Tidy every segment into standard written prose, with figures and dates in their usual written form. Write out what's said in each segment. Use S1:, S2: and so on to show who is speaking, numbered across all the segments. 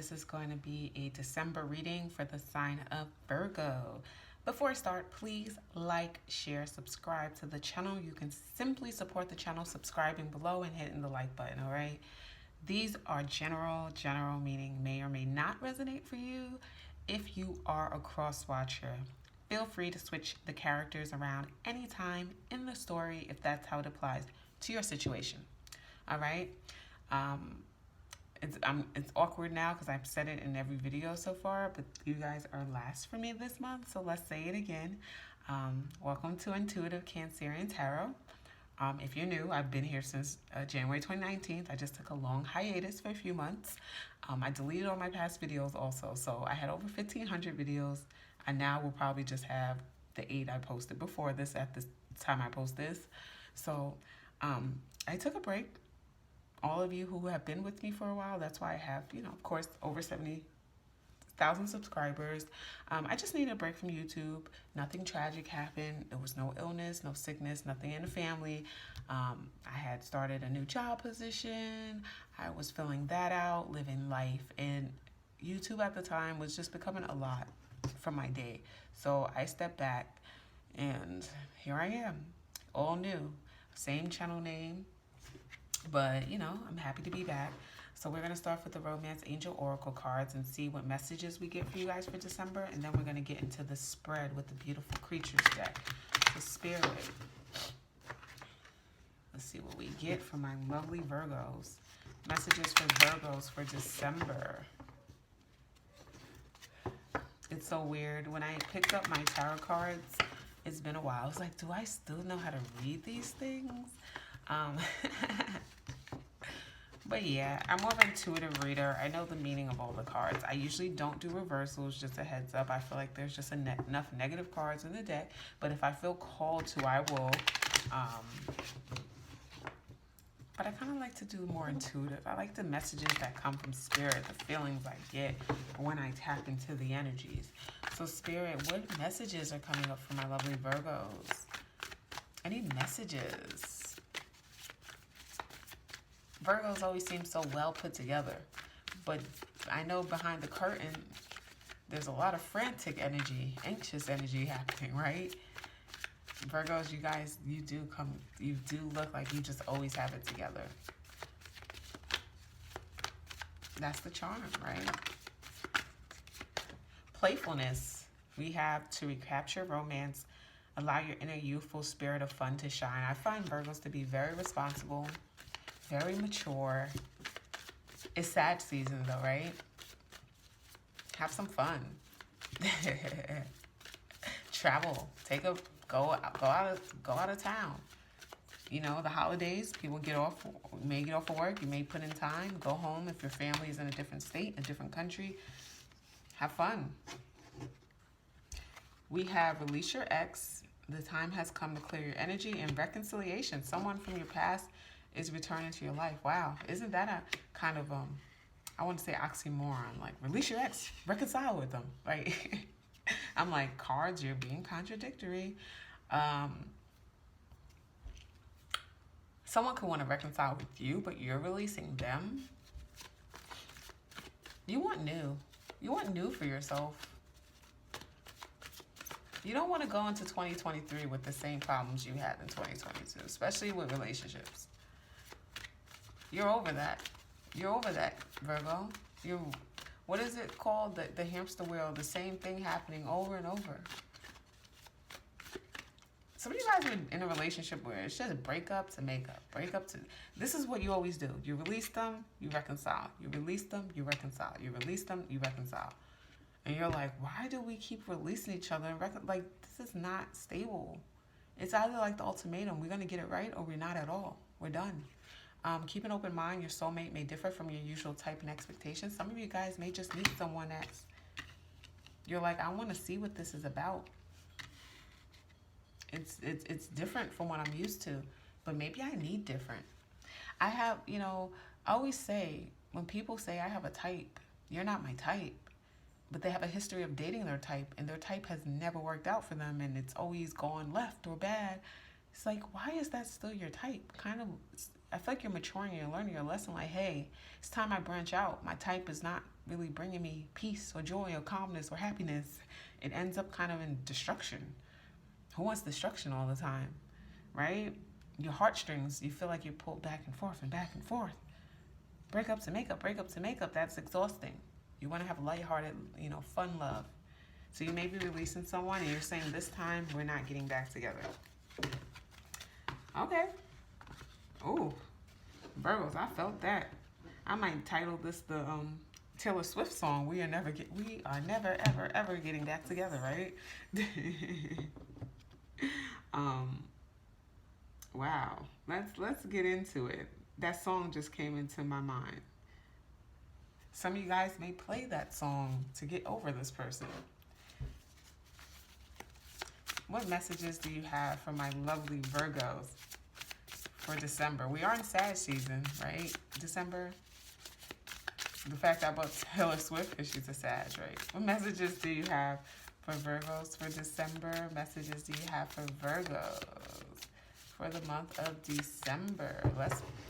S1: this is going to be a December reading for the sign of Virgo. Before I start, please like, share, subscribe to the channel. You can simply support the channel subscribing below and hitting the like button, all right? These are general meaning may or may not resonate for you. If you are a cross watcher, feel free to switch the characters around anytime in the story if that's how it applies to your situation, all right? It's awkward now because I've said it in every video so far, but you guys are last for me this month, so let's say it again. Welcome to Intuitive Cancerian Tarot. If you're new, I've been here since January 2019. I just took a long hiatus for a few months. I deleted all my past videos also, so I had over 1,500 videos. I now will probably just have the 8 I posted before this at this time I post this. So I took a break. All of you who have been with me for a while, that's why I have, of course, over 70,000 subscribers. I just needed a break from YouTube. Nothing tragic happened. There was no illness, no sickness, nothing in the family. I had started a new job position. I was filling that out, living life. And YouTube at the time was just becoming a lot for my day. So I stepped back and here I am, all new. Same channel name. But, I'm happy to be back. So we're going to start with the Romance Angel Oracle cards and see what messages we get for you guys for December. And then we're going to get into the spread with the Beautiful Creatures deck. The Spirit. Let's see what we get from my lovely Virgos. Messages for Virgos for December. It's so weird. When I picked up my tarot cards, it's been a while. I was like, do I still know how to read these things? But yeah, I'm more of an intuitive reader. I know the meaning of all the cards. I usually don't do reversals, just a heads up. I feel like there's just enough negative cards in the deck. But if I feel called to, I will. But I kind of like to do more intuitive. I like the messages that come from Spirit, the feelings I get when I tap into the energies. So Spirit, what messages are coming up for my lovely Virgos? Any messages? Virgos always seem so well put together, but I know behind the curtain, there's a lot of frantic energy, anxious energy happening, right? Virgos, you guys, you do look like you just always have it together. That's the charm, right? Playfulness. We have to recapture romance, allow your inner youthful spirit of fun to shine. I find Virgos to be very responsible, very mature. It's sad season though, right? Have some fun. Travel. Go out of town. The holidays, people may get off of work, you may put in time, go home if your family is in a different state, a different country. Have fun. We have release your ex. The time has come to clear your energy and reconciliation. Someone from your past is returning to your life. Wow, isn't that a kind of I want to say oxymoron, like release your ex, reconcile with them, right? I'm like, cards, you're being contradictory. Someone could want to reconcile with you, but you're releasing them. You want new for yourself. You don't want to go into 2023 with the same problems you had in 2022, especially with relationships. You're over that. You're over that, Virgo. What is it called? The hamster wheel, the same thing happening over and over. Some of you guys are in a relationship where it's just breakup to makeup. This is what you always do. You release them, you reconcile. You release them, you reconcile. You release them, you reconcile. And you're like, why do we keep releasing each other? Like, this is not stable. It's either like the ultimatum. We're going to get it right or we're not at all. We're done. Keep an open mind. Your soulmate may differ from your usual type and expectations. Some of you guys may just meet someone that's, you're like, I want to see what this is about. It's different from what I'm used to, but maybe I need different. I have, I always say, when people say I have a type, you're not my type. But they have a history of dating their type, and their type has never worked out for them, and it's always gone left or bad. It's like, why is that still your type? Kind of, I feel like you're maturing and you're learning your lesson. Like, hey, it's time I branch out. My type is not really bringing me peace or joy or calmness or happiness. It ends up kind of in destruction. Who wants destruction all the time, right? Your heartstrings, you feel like you're pulled back and forth and back and forth. Breakups and makeup, breakups and makeup, that's exhausting. You want to have lighthearted, fun love. So you may be releasing someone and you're saying, this time we're not getting back together. Okay. Ooh, Virgos, I felt that. I might title this the Taylor Swift song, we are never ever ever getting back together, right? Wow. Let's get into it. That song just came into my mind. Some of you guys may play that song to get over this person. What messages do you have for my lovely Virgos for December? We are in Sag season, right? December. The fact I bought Taylor Swift because she's a Sag, right? What messages do you have for Virgos for December? Messages do you have for Virgos for the month of December?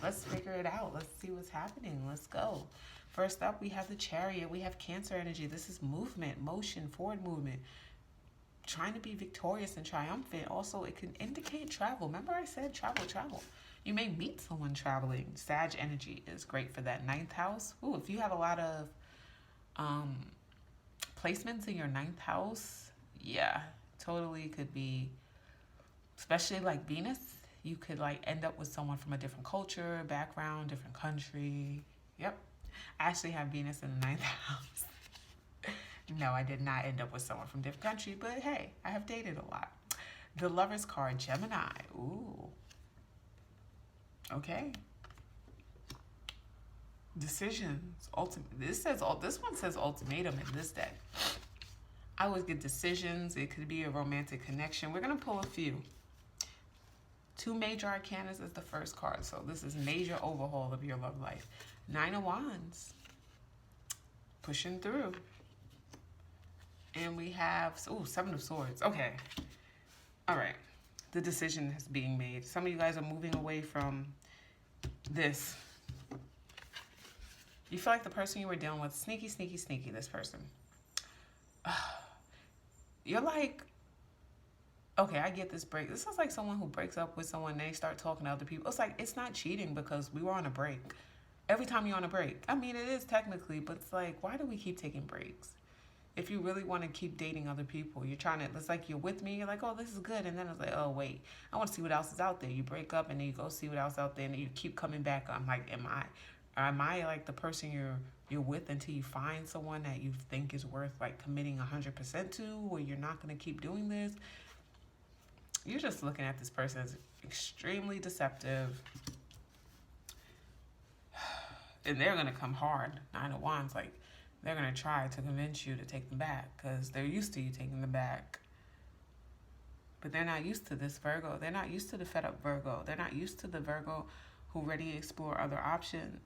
S1: Let's figure it out. Let's see what's happening. Let's go. First up, we have the Chariot. We have Cancer energy. This is movement, motion, forward movement. Trying to be victorious and triumphant. Also, it can indicate travel. Remember I said travel. You may meet someone traveling. Sag energy is great for that. Ninth house. Ooh, if you have a lot of placements in your ninth house, yeah, totally could be, especially like Venus, you could like end up with someone from a different culture, background, different country. Yep. I actually have Venus in the ninth house. No, I did not end up with someone from a different country, but hey, I have dated a lot. The Lover's card, Gemini. Ooh. Okay. Decisions. This one says ultimatum in this deck. I always get decisions. It could be a romantic connection. We're going to pull a few. 2 major arcanas is the first card. So this is major overhaul of your love life. 9 of Wands. Pushing through. And we have, 7 of Swords. Okay. All right. The decision is being made. Some of you guys are moving away from this. You feel like the person you were dealing with, sneaky, this person. You're like, okay, I get this break. This is like someone who breaks up with someone and they start talking to other people. It's like, it's not cheating because we were on a break. Every time you're on a break. I mean, it is technically, but it's like, why do we keep taking breaks? If you really want to keep dating other people, you're trying to, it's like you're with me, you're like, oh, this is good. And then it's like, oh, wait, I want to see what else is out there. You break up and then you go see what else is out there and you keep coming back. I'm like, am I like the person you're with until you find someone that you think is worth like committing 100% to, or you're not going to keep doing this? You're just looking at this person as extremely deceptive. And they're going to come hard. 9 of Wands, like, they're going to try to convince you to take them back because they're used to you taking them back. But they're not used to this Virgo. They're not used to the fed up Virgo. They're not used to the Virgo who ready to explore other options.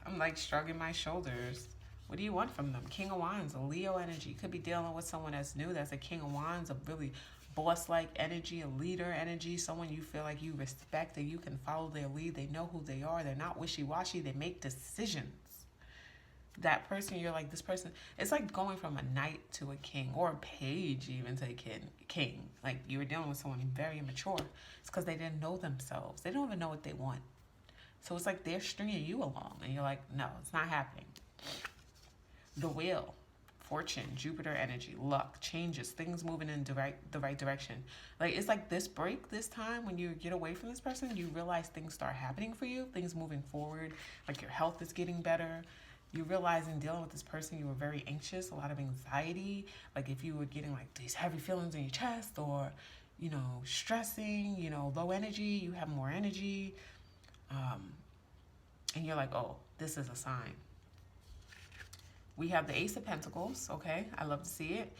S1: I'm like shrugging my shoulders. What do you want from them? King of Wands, a Leo energy. Could be dealing with someone that's new. That's a King of Wands, a really boss-like energy, a leader energy, someone you feel like you respect and you can follow their lead. They know who they are. They're not wishy-washy. They make decisions. That person, you're like, this person, it's like going from a knight to a king, or a page even to a king. Like, you were dealing with someone very immature. It's because they didn't know themselves. They don't even know what they want. So it's like they're stringing you along and you're like, no, it's not happening. The Wheel. Fortune, Jupiter energy, luck, changes, things moving in the right direction. Like, it's like this break, this time, when you get away from this person, you realize things start happening for you, things moving forward, like your health is getting better. You realize in dealing with this person, you were very anxious, a lot of anxiety. Like, if you were getting like these heavy feelings in your chest or, stressing, low energy, you have more energy. And you're like, oh, this is a sign. We have the Ace of Pentacles, okay? I love to see it.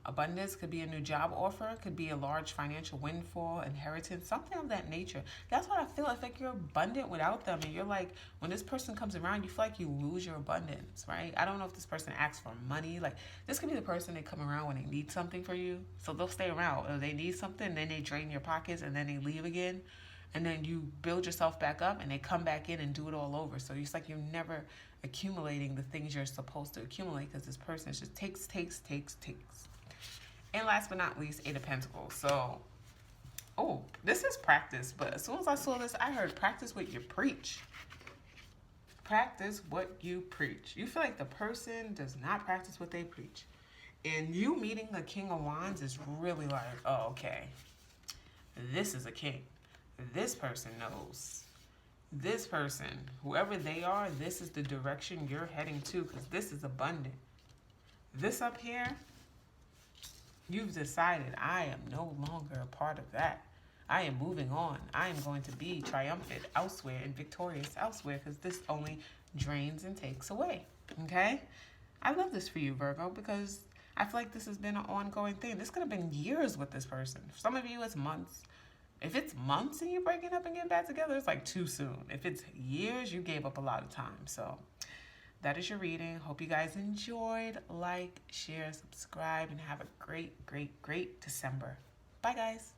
S1: Abundance could be a new job offer, could be a large financial windfall, inheritance, something of that nature. That's what I feel. I think you're abundant without them. And you're like, when this person comes around, you feel like you lose your abundance, right? I don't know if this person asks for money. Like, this could be the person that come around when they need something for you. So they'll stay around. Or they need something, then they drain your pockets, and then they leave again. and then you build yourself back up and they come back in and do it all over. So it's like you're never accumulating the things you're supposed to accumulate because this person just takes. And last but not least, Eight of Pentacles. So, oh, this is practice. But as soon as I saw this, I heard practice what you preach. Practice what you preach. You feel like the person does not practice what they preach. And you meeting the King of Wands is really like, oh, okay. This is a king. This person knows. This person, whoever they are, this is the direction you're heading to because this is abundant. This up here, you've decided I am no longer a part of that. I am moving on. I am going to be triumphant elsewhere and victorious elsewhere because this only drains and takes away. Okay? I love this for you, Virgo, because I feel like this has been an ongoing thing. This could have been years with this person. For some of you, it's months. If it's months and you're breaking up and getting back together, it's like too soon. If it's years, you gave up a lot of time. So that is your reading. Hope you guys enjoyed. Like, share, subscribe, and have a great, great, great December. Bye, guys.